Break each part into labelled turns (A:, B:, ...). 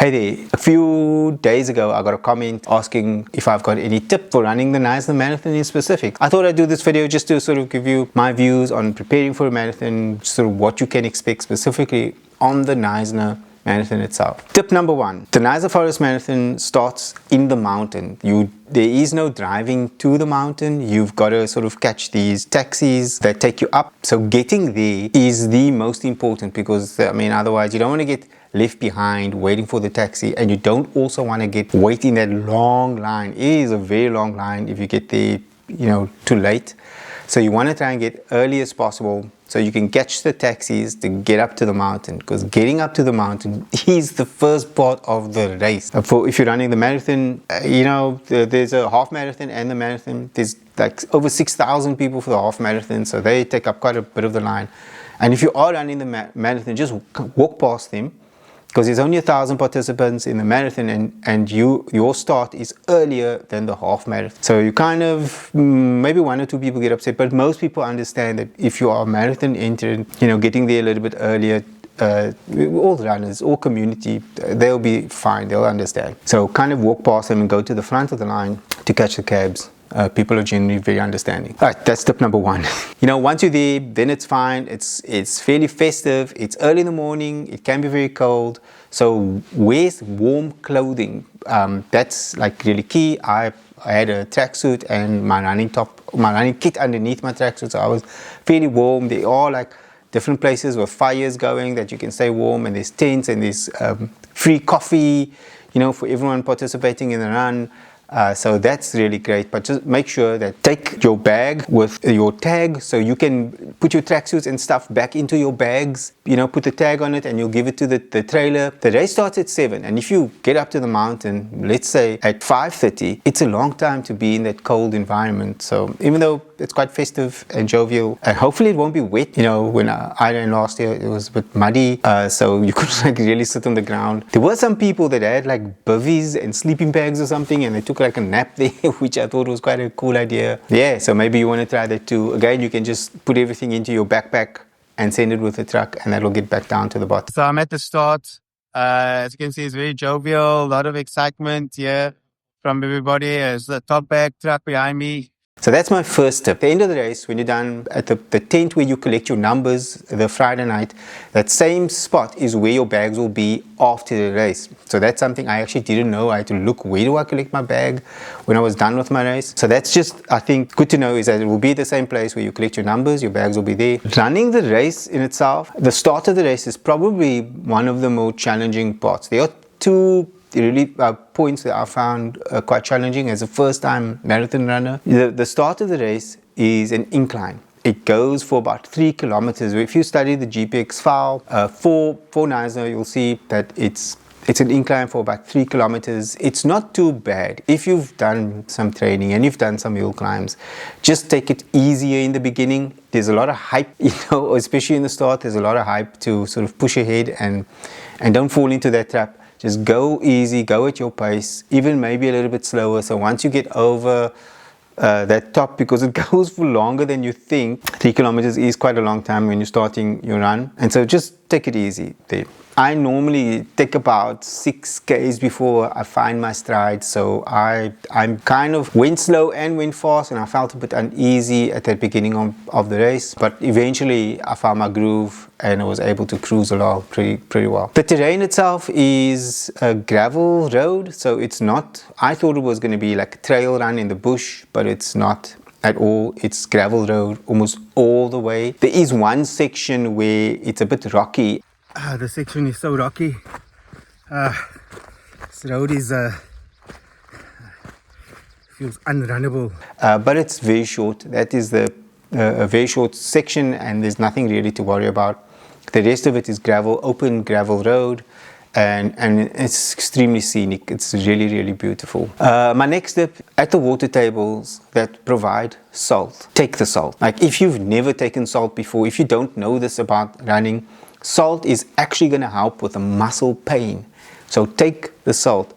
A: Hey there, a few days ago I got a comment asking if I've got any tip for running the Knysna Marathon in specific. I thought I'd do this video just to sort of give you my views on preparing for a marathon, sort of what you can expect specifically on the Knysna Marathon itself. Tip number one, the Knysna Forest Marathon starts in the mountain. There is no driving to the mountain. You've got to sort of catch these taxis that take you up. So getting there is the most important because, otherwise you don't want to get left behind waiting for the taxi, and you don't also want to wait in that long line. It is a very long line if you get there, too late. So you want to try and get early as possible so you can catch the taxis to get up to the mountain, because getting up to the mountain is the first part of the race. If you're running the marathon, there's a half marathon and the marathon. There's like over 6,000 people for the half marathon, so they take up quite a bit of the line. And if you are running the marathon, just walk past them, because there's only 1,000 participants in the marathon, and your start is earlier than the half marathon. So you kind of, maybe one or two people get upset, but most people understand that if you are a marathon entrant, getting there a little bit earlier, all runners, all community, they'll be fine, they'll understand. So kind of walk past them and go to the front of the line to catch the cabs. People are generally very understanding. All right, that's tip number one. Once you're there, then it's fine. It's fairly festive. It's early in the morning. It can be very cold. So wear warm clothing. That's like really key. I had a tracksuit and my running kit underneath my tracksuit. So I was fairly warm. They are like different places with fires going that you can stay warm, and there's tents and there's free coffee, for everyone participating in the run. So that's really great, but just make sure that take your bag with your tag, so you can put your tracksuits and stuff back into your bags, put the tag on it and you'll give it to the trailer. The race starts at 7, and if you get up to the mountain, let's say at 5:30, it's a long time to be in that cold environment. So even though it's quite festive and jovial, and hopefully it won't be wet. When I ran last year, it was a bit muddy, so you couldn't really sit on the ground. There were some people that had like bivvies and sleeping bags or something, and they took like a nap there, which I thought was quite a cool idea. Yeah, so maybe you want to try that too. Again, you can just put everything into your backpack and send it with the truck, and that'll get back down to the bottom.
B: So I'm at the start. As you can see, it's very jovial, a lot of excitement here from everybody. There's the top bag truck behind me.
A: So that's my first tip. At the end of the race, when you're done at the tent where you collect your numbers the Friday night, that same spot is where your bags will be after the race. So that's something I actually didn't know. I had to look, where do I collect my bag when I was done with my race? So that's just, I think, good to know, is that it will be the same place where you collect your numbers, your bags will be there. Running the race in itself, the start of the race is probably one of the more challenging parts. There are two really points that I found quite challenging as a first-time marathon runner. The start of the race is an incline. It goes for about 3 kilometers. If you study the GPX file for Knysna, you'll see that it's an incline for about 3 kilometers. It's not too bad. If you've done some training and you've done some hill climbs, just take it easier in the beginning. There's a lot of hype, especially in the start, there's a lot of hype to sort of push ahead, and don't fall into that trap. Just go easy, go at your pace, even maybe a little bit slower. So once you get over that top, because it goes for longer than you think, 3 kilometers is quite a long time when you're starting your run. And so just take it easy there. I normally take about 6 Ks before I find my stride, so I'm kind of went slow and went fast, and I felt a bit uneasy at the beginning of the race, but eventually I found my groove and I was able to cruise along pretty well. The terrain itself is a gravel road, so it's not, I thought it was going to be like a trail run in the bush, but it's not at all. It's gravel road almost all the way. There is one section where it's a bit rocky.
B: The section is so rocky. This road is feels unrunnable.
A: But it's very short. That is a very short section, and there's nothing really to worry about. The rest of it is gravel, open gravel road, and it's extremely scenic. It's really, really beautiful. My next step, at the water tables that provide salt, take the salt. Like if you've never taken salt before, if you don't know this about running, salt is actually going to help with the muscle pain. So take the salt.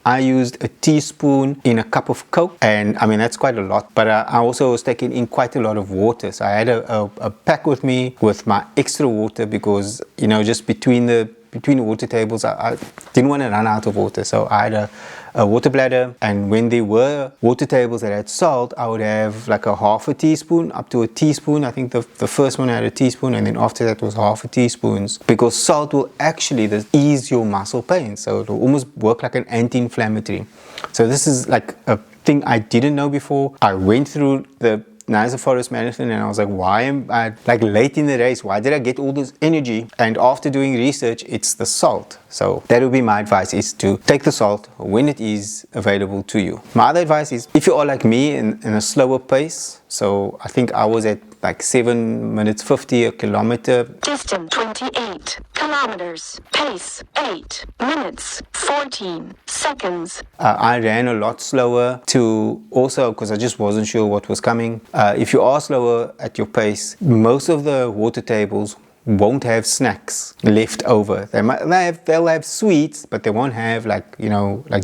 A: I used a teaspoon in a cup of Coke, and that's quite a lot, but I also was taking in quite a lot of water. So I had a pack with me with my extra water, because just between the between the water tables, I didn't want to run out of water, so I had a water bladder, and when there were water tables that had salt, I would have like a half a teaspoon up to a teaspoon. I think the first one had a teaspoon, and then after that was half a teaspoon, because salt will actually ease your muscle pain, so it will almost work like an anti-inflammatory. So this is like a thing I didn't know before. I went through the Knysna Forest Marathon and I was like, why am I like late in the race? Why did I get all this energy? And after doing research, it's the salt. So that would be my advice, is to take the salt when it is available to you. My other advice is, if you are like me in a slower pace, so I think I was at like 7 minutes 50 a kilometer.
C: Distance 28 kilometers. Pace 8 minutes 14 seconds.
A: I ran a lot slower to also, because I just wasn't sure what was coming. If you are slower at your pace, most of the water tables won't have snacks left over. They'll have sweets, but they won't have like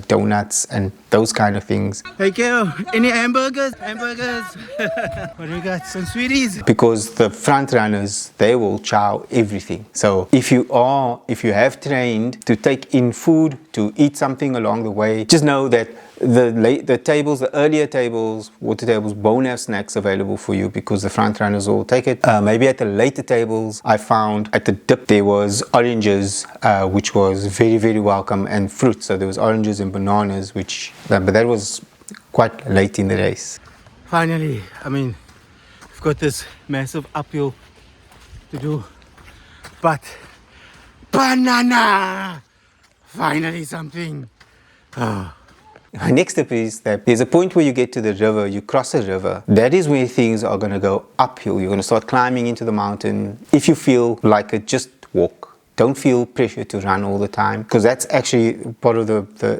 A: donuts and those kind of things.
B: Hey Kale, any hamburgers? What do we got? Some sweeties?
A: Because the front runners, they will chow everything. So if you have trained to take in food, to eat something along the way, just know that the earlier tables, water tables, won't have snacks available for you, because the front runners will take it. Maybe at the later tables, I found at the dip there was oranges, which was very, very welcome, and fruit. So there was oranges and bananas, but that was quite late in the race.
B: Finally, I mean, we've got this massive uphill to do, but banana! Finally something. Oh.
A: My next tip is that there's a point where you get to the river, you cross a river. That is where things are going to go uphill. You're going to start climbing into the mountain. If you feel like it, just walk. Don't feel pressure to run all the time, because that's actually part of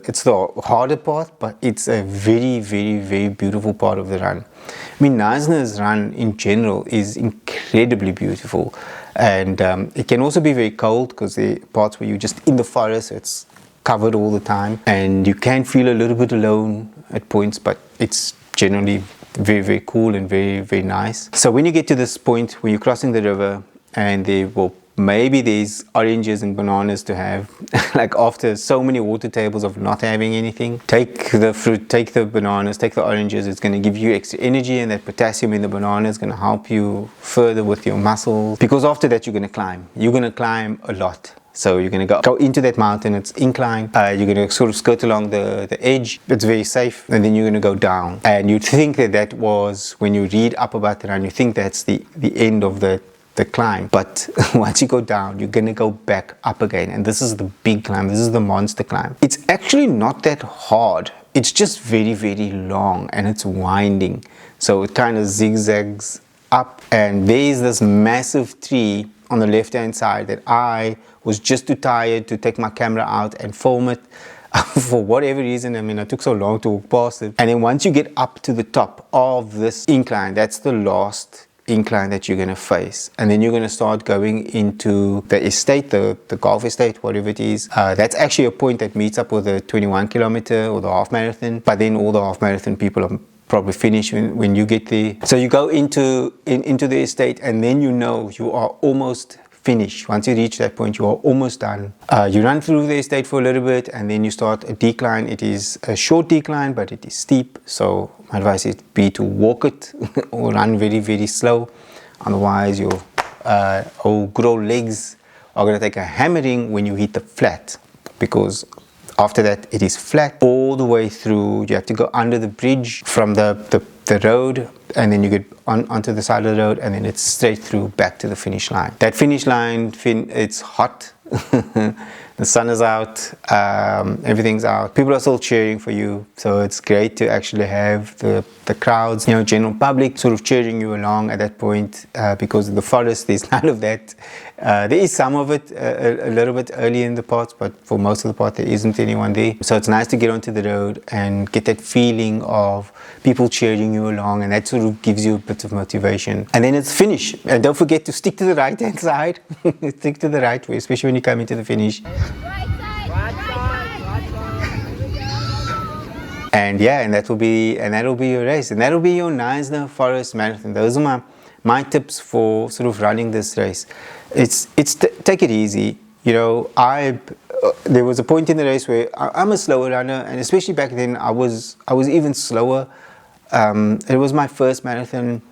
A: it's the harder part, but it's a very, very, very beautiful part of the run. I mean, Knysna's run in general is incredibly beautiful, and it can also be very cold, because there are parts where you're just in the forest, it's covered all the time, and you can feel a little bit alone at points, but it's generally very, very cool and very, very nice. So when you get to this point where you're crossing the river, and maybe there's oranges and bananas to have, like after so many water tables of not having anything, take the fruit, take the bananas, take the oranges. It's going to give you extra energy, and that potassium in the banana is going to help you further with your muscles, because after that you're going to climb. You're going to climb a lot. So you're going to go into that mountain, it's incline, you're going to sort of skirt along the edge, it's very safe, and then you're going to go down. And you'd think that was, when you read up about the run, you think that's the end of the climb. But once you go down, you're going to go back up again. And this is the big climb, this is the monster climb. It's actually not that hard, it's just very, very long, and it's winding. So it kind of zigzags up, and there's this massive tree on the left hand side that I was just too tired to take my camera out and film it for whatever reason. I mean, it took so long to walk past it. And then once you get up to the top of this incline, that's the last incline that you're going to face, and then you're going to start going into the estate, the golf estate, whatever it is. That's actually a point that meets up with the 21 kilometer or the half marathon, but then all the half marathon people are probably finished when you get there. So you go into the estate, and then you are almost finished. Once you reach that point, you are almost done. You run through the estate for a little bit, and then you start a decline. It is a short decline, but it is steep. So my advice is to walk it or run very, very slow. Otherwise, your good old legs are going to take a hammering when you hit the flat, because after that it is flat all the way through. You have to go under the bridge from the road, and then you get onto the side of the road, and then it's straight through back to the finish line. That finish line, it's hot. The sun is out, everything's out. People are still cheering for you, so it's great to actually have the crowds, general public sort of cheering you along at that point, because in the forest there's none of that. There is some of it a little bit early in the parts, but for most of the part there isn't anyone there. So it's nice to get onto the road and get that feeling of people cheering you along, and that sort of gives you a bit of motivation. And then it's finish, and don't forget to stick to the right hand side. Stick to the right way, especially when you come into the finish. And that'll be your race, and that'll be your Knysna Forest Marathon. Those are my tips for sort of running this race. It's take it easy. You know, there was a point in the race where I'm a slower runner, and especially back then, I was even slower. It was my first marathon,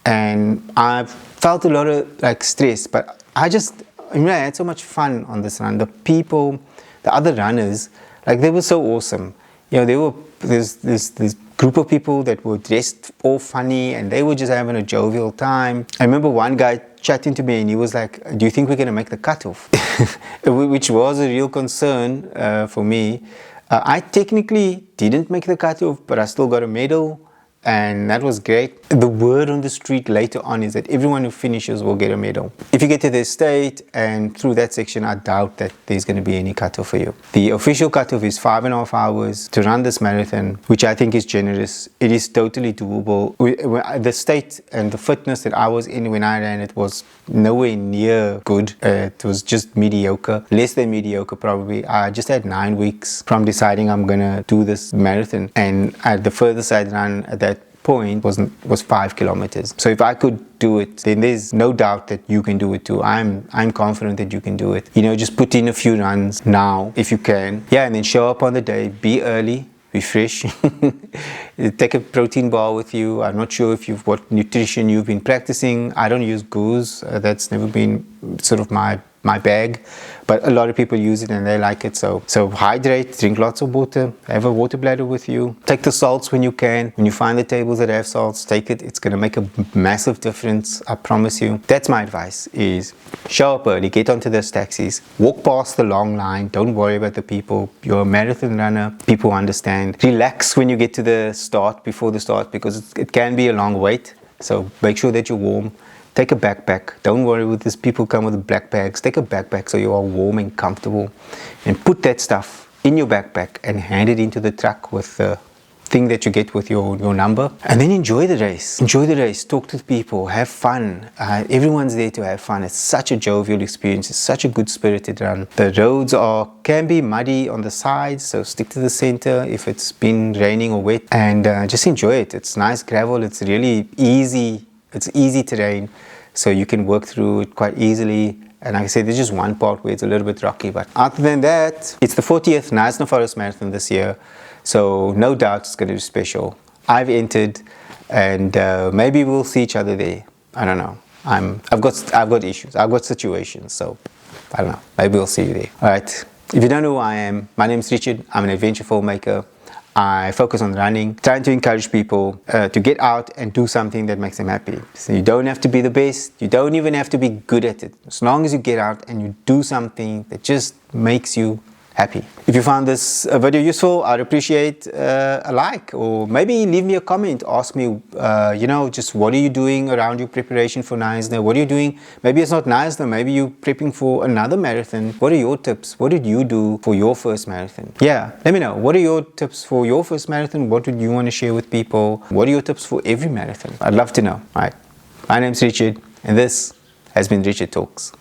A: and I felt a lot of like stress, but I had so much fun on this run. The people, the other runners, like they were so awesome. You know, there's this group of people that were dressed all funny, and they were just having a jovial time. I remember one guy chatting to me, and he was like, "Do you think we're gonna make the cutoff?" Which was a real concern for me. I technically didn't make the cutoff, but I still got a medal. And that was great. The word on the street later on is that everyone who finishes will get a medal. If you get to the state and through that section, I doubt that there's going to be any cutoff for you. The official cutoff is 5.5 hours to run this marathon, which I think is generous. It is totally doable. The state and the fitness that I was in when I ran it was nowhere near good. It was just mediocre, less than mediocre probably. I just had 9 weeks from deciding I'm going to do this marathon. And the furthest I'd run at that point was 5 kilometers. So if I could do it, then there's no doubt that you can do it too. I'm confident that you can do it. You know, just put in a few runs now if you can. Yeah, and then show up on the day, be early, be fresh. Take a protein bar with you. I'm not sure what nutrition you've been practicing. I don't use goose. That's never been sort of my bag, but a lot of people use it and they like it. So hydrate, drink lots of water, have a water bladder with you. Take the salts when you can. When you find the tables that have salts, take it. It's going to make a massive difference, I promise you. That's my advice, is show up early, get onto those taxis, walk past the long line, don't worry about the people. You're a marathon runner, people understand. Relax when you get to the start, before the start, because it can be a long wait. So make sure that you're warm. Take a backpack. Don't worry with this. People come with black bags. Take a backpack so you are warm and comfortable, and put that stuff in your backpack and hand it into the truck with the thing that you get with your number, and then enjoy the race. Enjoy the race. Talk to the people. Have fun. Everyone's there to have fun. It's such a jovial experience. It's such a good spirited run. The roads can be muddy on the sides, so stick to the center if it's been raining or wet, and just enjoy it. It's nice gravel. It's really easy. It's easy terrain, so you can work through it quite easily. And like I said, there's just one part where it's a little bit rocky, but other than that, it's the 40th Knysna Forest Marathon this year, so no doubt it's going to be special. I've entered, and maybe we'll see each other there. I don't know. I've got issues. I've got situations, so I don't know. Maybe we'll see you there. All right. If you don't know who I am, my name is Richard. I'm an adventure filmmaker. I focus on running, trying to encourage people to get out and do something that makes them happy. So you don't have to be the best. You don't even have to be good at it. As long as you get out and you do something that just makes you happy. If you found this video useful, I'd appreciate a like, or maybe leave me a comment. Ask me, just what are you doing around your preparation for Knysna? What are you doing? Maybe it's not Knysna. Maybe you're prepping for another marathon. What are your tips? What did you do for your first marathon? Yeah, let me know. What are your tips for your first marathon? What would you want to share with people? What are your tips for every marathon? I'd love to know. All right. My name's Richard, and this has been Richard Talks.